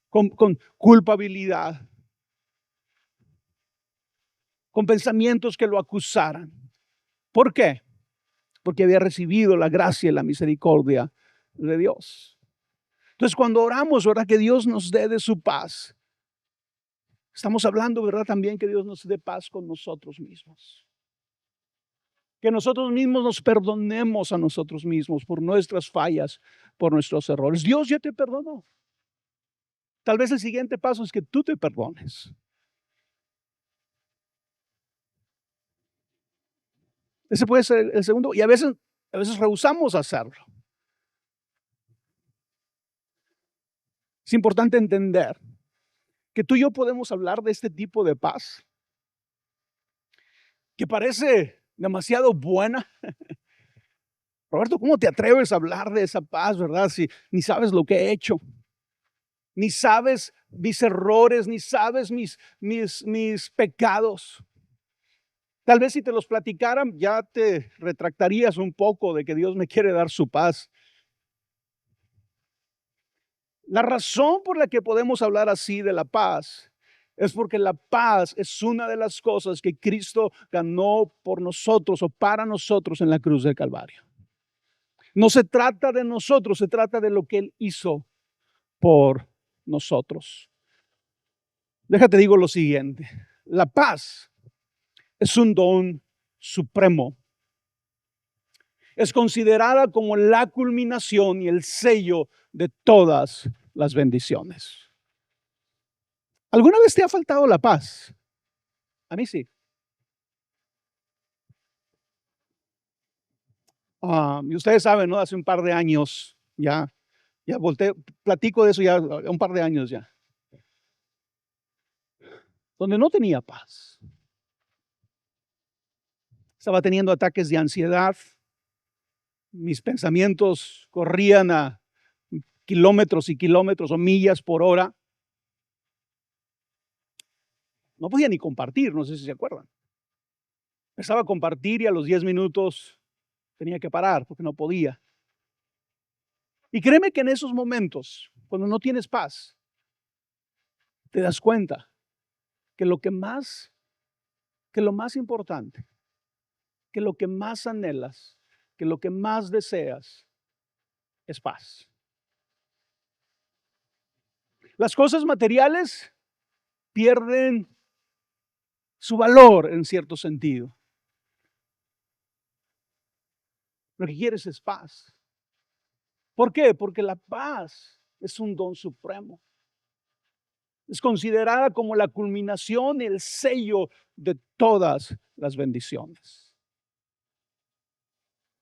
con culpabilidad, con pensamientos que lo acusaran. ¿Por qué? Porque había recibido la gracia y la misericordia de Dios. Entonces, cuando oramos, ¿verdad?, que Dios nos dé de su paz, estamos hablando, ¿verdad?, también que Dios nos dé paz con nosotros mismos. Que nosotros mismos nos perdonemos a nosotros mismos por nuestras fallas, por nuestros errores. Dios ya te perdonó. Tal vez el siguiente paso es que tú te perdones. Ese puede ser el segundo. Y a veces rehusamos hacerlo. Es importante entender que tú y yo podemos hablar de este tipo de paz que parece demasiado buena. Roberto, ¿cómo te atreves a hablar de esa paz, verdad? Si ni sabes lo que he hecho, ni sabes mis errores, ni sabes mis pecados. Tal vez si te los platicaran, ya te retractarías un poco de que Dios me quiere dar su paz. La razón por la que podemos hablar así de la paz es porque la paz es una de las cosas que Cristo ganó por nosotros o para nosotros en la cruz del Calvario. No se trata de nosotros, se trata de lo que Él hizo por nosotros. Déjate digo lo siguiente, la paz es un don supremo. Es considerada como la culminación y el sello de todas las bendiciones. ¿Alguna vez te ha faltado la paz? A mí sí. Y ustedes saben, ¿no? Hace un par de años ya platico de eso ya un par de años ya, donde no tenía paz. Estaba teniendo ataques de ansiedad. Mis pensamientos corrían a kilómetros y kilómetros o millas por hora. No podía ni compartir, no sé si se acuerdan. Empezaba a compartir y a los 10 minutos tenía que parar porque no podía. Y créeme que en esos momentos, cuando no tienes paz, te das cuenta que lo más importante, que lo que más anhelas, que lo que más deseas es paz. Las cosas materiales pierden su valor en cierto sentido. Lo que quieres es paz. ¿Por qué? Porque la paz es un don supremo. Es considerada como la culminación y el sello de todas las bendiciones.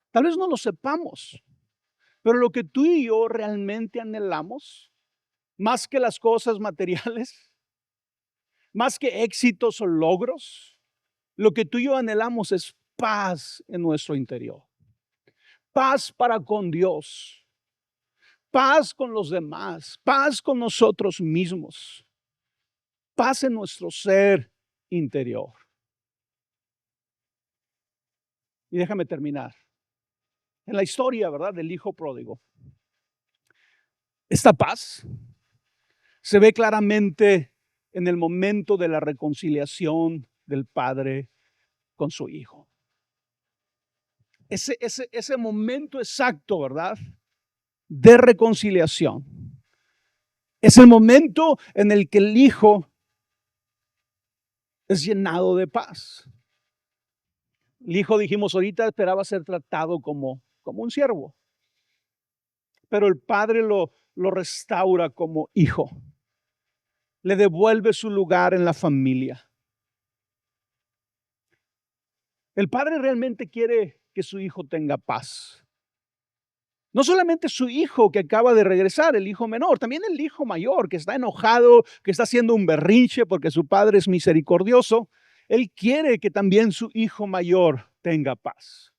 Tal vez no lo sepamos, pero lo que tú y yo realmente anhelamos, más que las cosas materiales, más que éxitos o logros, lo que tú y yo anhelamos es paz en nuestro interior. Paz para con Dios, paz con los demás, paz con nosotros mismos, paz en nuestro ser interior. Y déjame terminar. En la historia, ¿verdad?, del hijo pródigo, esta paz se ve claramente en el momento de la reconciliación del padre con su hijo. Ese momento exacto, ¿verdad?, de reconciliación. Es el momento en el que el hijo es llenado de paz. El hijo, dijimos ahorita, esperaba ser tratado como un siervo, pero el padre lo restaura como hijo. Le devuelve su lugar en la familia. El padre realmente quiere que su hijo tenga paz. No solamente su hijo que acaba de regresar, el hijo menor, también el hijo mayor que está enojado, que está haciendo un berrinche porque su padre es misericordioso. Él quiere que también su hijo mayor tenga paz.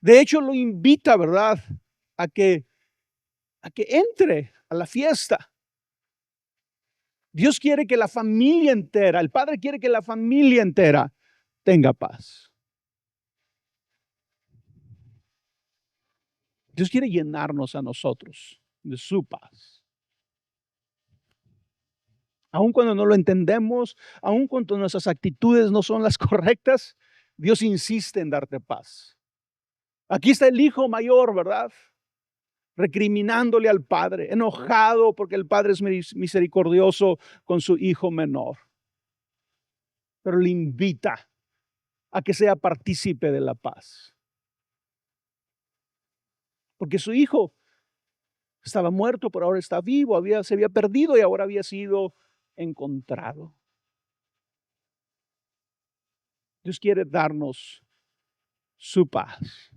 De hecho, lo invita, ¿verdad?, a que entre a la fiesta. Dios quiere que la familia entera, el Padre quiere que la familia entera tenga paz. Dios quiere llenarnos a nosotros de su paz. Aun cuando no lo entendemos, aun cuando nuestras actitudes no son las correctas, Dios insiste en darte paz. Aquí está el hijo mayor, ¿verdad?, recriminándole al padre, enojado porque el padre es misericordioso con su hijo menor. Pero le invita a que sea partícipe de la paz. Porque su hijo estaba muerto, pero ahora está vivo, se había perdido y ahora había sido encontrado. Dios quiere darnos su paz.